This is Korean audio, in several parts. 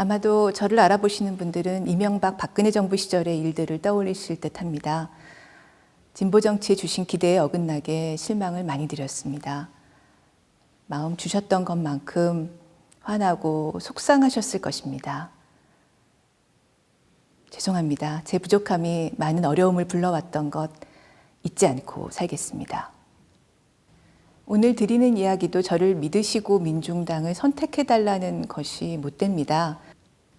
아마도 저를 알아보시는 분들은 이명박 박근혜 정부 시절의 일들을 떠올리실 듯합니다. 진보 정치에 주신 기대에 어긋나게 실망을 많이 드렸습니다. 마음 주셨던 것만큼 화나고 속상하셨을 것입니다. 죄송합니다. 제 부족함이 많은 어려움을 불러왔던 것 잊지 않고 살겠습니다. 오늘 드리는 이야기도 저를 믿으시고 민중당을 선택해달라는 것이 못됩니다.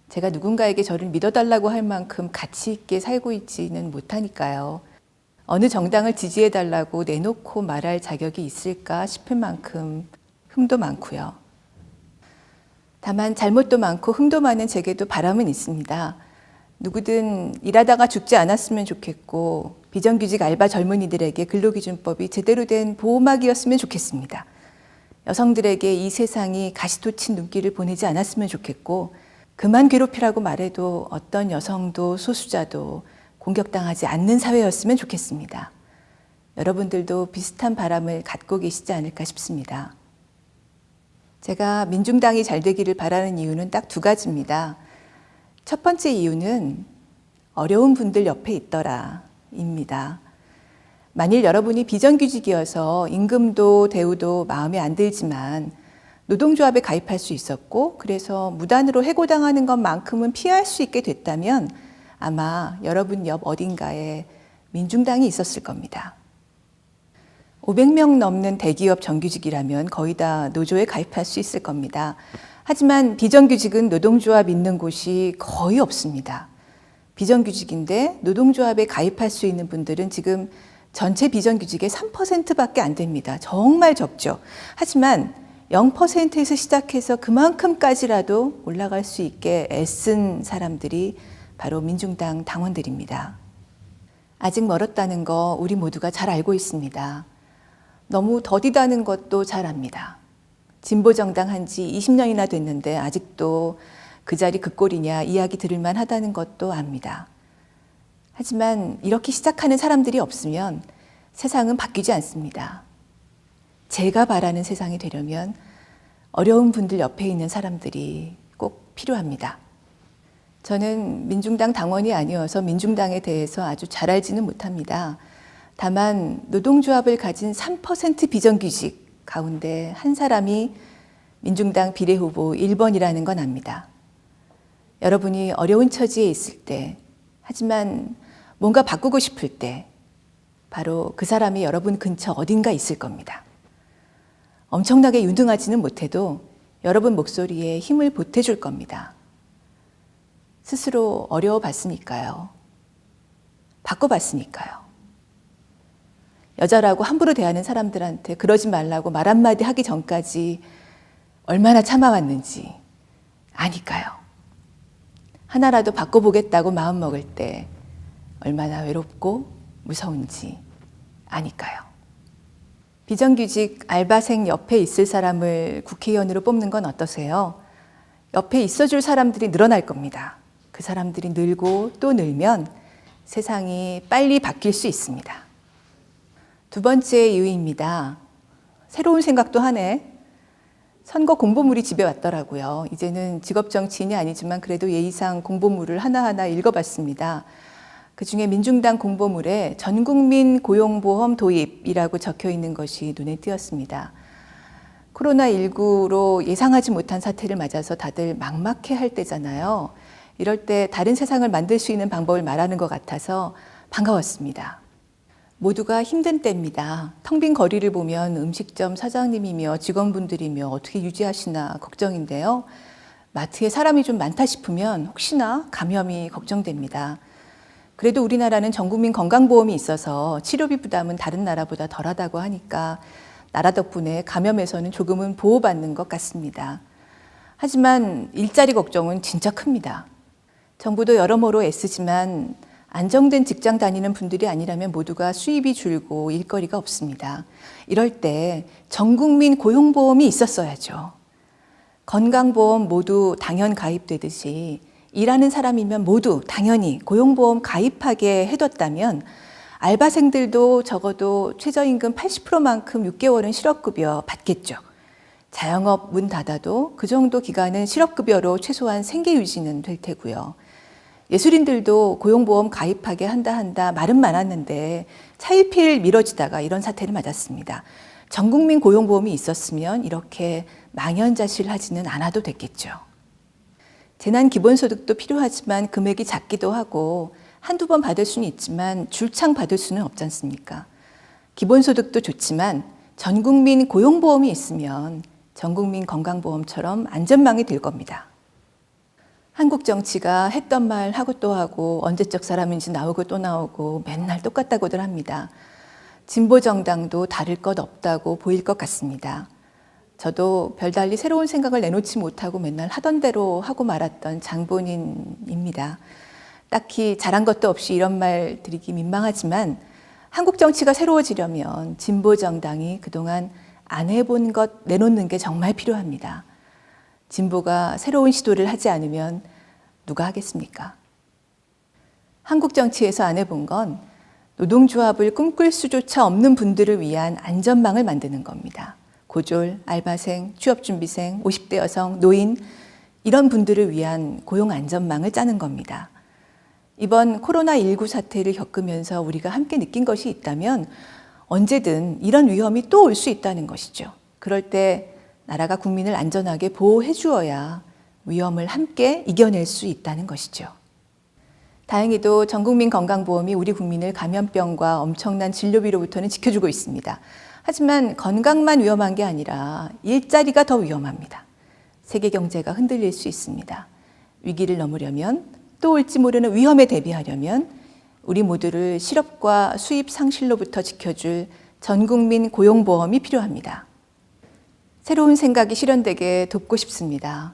제가 누군가에게 저를 믿어달라고 할 만큼 가치 있게 살고 있지는 못하니까요. 어느 정당을 지지해달라고 내놓고 말할 자격이 있을까 싶을 만큼 흠도 많고요. 다만 잘못도 많고 흠도 많은 제게도 바람은 있습니다. 누구든 일하다가 죽지 않았으면 좋겠고 비정규직 알바 젊은이들에게 근로기준법이 제대로 된 보호막이었으면 좋겠습니다. 여성들에게 이 세상이 가시돋친 눈길을 보내지 않았으면 좋겠고 그만 괴롭히라고 말해도 어떤 여성도 소수자도 공격당하지 않는 사회였으면 좋겠습니다. 여러분들도 비슷한 바람을 갖고 계시지 않을까 싶습니다. 제가 민중당이 잘 되기를 바라는 이유는 딱 두 가지입니다. 첫 번째 이유는 어려운 분들 옆에 있더라 입니다. 만일 여러분이 비정규직이어서 임금도 대우도 마음에 안 들지만 노동조합에 가입할 수 있었고 그래서 무단으로 해고당하는 것만큼은 피할 수 있게 됐다면 아마 여러분 옆 어딘가에 민중당이 있었을 겁니다. 500명 넘는 대기업 정규직이라면 거의 다 노조에 가입할 수 있을 겁니다. 하지만 비정규직은 노동조합 있는 곳이 거의 없습니다. 비정규직인데 노동조합에 가입할 수 있는 분들은 지금 전체 비정규직의 3%밖에 안 됩니다. 정말 적죠. 하지만 0%에서 시작해서 그만큼까지라도 올라갈 수 있게 애쓴 사람들이 바로 민중당 당원들입니다. 아직 멀었다는 거 우리 모두가 잘 알고 있습니다. 너무 더디다는 것도 잘 압니다. 진보정당 한 지 20년이나 됐는데 아직도 그 자리 그 꼴이냐 이야기 들을만 하다는 것도 압니다. 하지만 이렇게 시작하는 사람들이 없으면 세상은 바뀌지 않습니다. 제가 바라는 세상이 되려면 어려운 분들 옆에 있는 사람들이 꼭 필요합니다. 저는 민중당 당원이 아니어서 민중당에 대해서 아주 잘 알지는 못합니다. 다만 노동조합을 가진 3% 비정규직 가운데 한 사람이 민중당 비례후보 1번이라는 건 압니다. 여러분이 어려운 처지에 있을 때, 하지만 뭔가 바꾸고 싶을 때 바로 그 사람이 여러분 근처 어딘가 있을 겁니다. 엄청나게 유능하지는 못해도 여러분 목소리에 힘을 보태줄 겁니다. 스스로 어려워봤으니까요. 바꿔봤으니까요. 여자라고 함부로 대하는 사람들한테 그러지 말라고 말 한마디 하기 전까지 얼마나 참아왔는지 아니까요. 하나라도 바꿔보겠다고 마음먹을 때 얼마나 외롭고 무서운지 아니까요. 비정규직 알바생 옆에 있을 사람을 국회의원으로 뽑는 건 어떠세요? 옆에 있어줄 사람들이 늘어날 겁니다. 그 사람들이 늘고 또 늘면 세상이 빨리 바뀔 수 있습니다. 두 번째 이유입니다. 새로운 생각도 하네. 선거 공보물이 집에 왔더라고요. 이제는 직업정치인이 아니지만 그래도 예의상 공보물을 하나하나 읽어봤습니다. 그중에 민중당 공보물에 전국민 고용보험 도입이라고 적혀 있는 것이 눈에 띄었습니다. 코로나19로 예상하지 못한 사태를 맞아서 다들 막막해할 때잖아요. 이럴 때 다른 세상을 만들 수 있는 방법을 말하는 것 같아서 반가웠습니다. 모두가 힘든 때입니다. 텅 빈 거리를 보면 음식점 사장님이며 직원분들이며 어떻게 유지하시나 걱정인데요. 마트에 사람이 좀 많다 싶으면 혹시나 감염이 걱정됩니다. 그래도 우리나라는 전국민 건강보험이 있어서 치료비 부담은 다른 나라보다 덜하다고 하니까 나라 덕분에 감염에서는 조금은 보호받는 것 같습니다. 하지만 일자리 걱정은 진짜 큽니다. 정부도 여러모로 애쓰지만 안정된 직장 다니는 분들이 아니라면 모두가 수입이 줄고 일거리가 없습니다. 이럴 때 전국민 고용보험이 있었어야죠. 건강보험 모두 당연 가입되듯이 일하는 사람이면 모두 당연히 고용보험 가입하게 해뒀다면 알바생들도 적어도 최저임금 80%만큼 6개월은 실업급여 받겠죠. 자영업 문 닫아도 그 정도 기간은 실업급여로 최소한 생계 유지는 될 테고요. 예술인들도 고용보험 가입하게 한다 말은 많았는데 차일피일 미뤄지다가 이런 사태를 맞았습니다. 전국민 고용보험이 있었으면 이렇게 망연자실하지는 않아도 됐겠죠. 재난기본소득도 필요하지만 금액이 작기도 하고 한두 번 받을 수는 있지만 줄창 받을 수는 없지 않습니까? 기본소득도 좋지만 전국민 고용보험이 있으면 전국민 건강보험처럼 안전망이 될 겁니다. 한국 정치가 했던 말 하고 또 하고 언제적 사람인지 나오고 또 나오고 맨날 똑같다고들 합니다. 진보정당도 다를 것 없다고 보일 것 같습니다. 저도 별달리 새로운 생각을 내놓지 못하고 맨날 하던 대로 하고 말았던 장본인입니다. 딱히 잘한 것도 없이 이런 말 드리기 민망하지만 한국 정치가 새로워지려면 진보정당이 그동안 안 해본 것 내놓는 게 정말 필요합니다. 진보가 새로운 시도를 하지 않으면 누가 하겠습니까? 한국 정치에서 안 해본 건 노동조합을 꿈꿀 수조차 없는 분들을 위한 안전망을 만드는 겁니다. 고졸, 알바생, 취업준비생, 50대 여성, 노인 이런 분들을 위한 고용 안전망을 짜는 겁니다. 이번 코로나19 사태를 겪으면서 우리가 함께 느낀 것이 있다면 언제든 이런 위험이 또 올 수 있다는 것이죠. 그럴 때 나라가 국민을 안전하게 보호해 주어야 위험을 함께 이겨낼 수 있다는 것이죠. 다행히도 전국민 건강보험이 우리 국민을 감염병과 엄청난 진료비로부터는 지켜주고 있습니다. 하지만 건강만 위험한 게 아니라 일자리가 더 위험합니다. 세계 경제가 흔들릴 수 있습니다. 위기를 넘으려면 또 올지 모르는 위험에 대비하려면 우리 모두를 실업과 수입 상실로부터 지켜줄 전국민 고용보험이 필요합니다. 새로운 생각이 실현되게 돕고 싶습니다.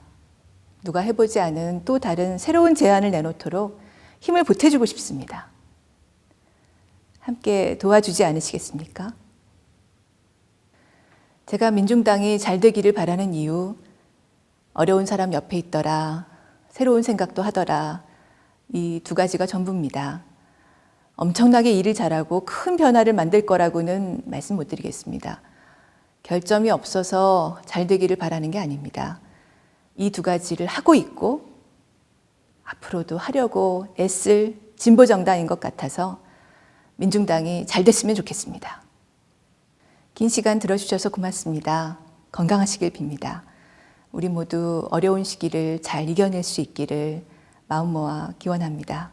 누가 해보지 않은 또 다른 새로운 제안을 내놓도록 힘을 보태주고 싶습니다. 함께 도와주지 않으시겠습니까? 제가 민중당이 잘 되기를 바라는 이유, 어려운 사람 옆에 있더라, 새로운 생각도 하더라, 이 두 가지가 전부입니다. 엄청나게 일을 잘하고 큰 변화를 만들 거라고는 말씀 못 드리겠습니다. 결점이 없어서 잘 되기를 바라는 게 아닙니다. 이 두 가지를 하고 있고 앞으로도 하려고 애쓸 진보정당인 것 같아서 민중당이 잘 됐으면 좋겠습니다. 긴 시간 들어주셔서 고맙습니다. 건강하시길 빕니다. 우리 모두 어려운 시기를 잘 이겨낼 수 있기를 마음 모아 기원합니다.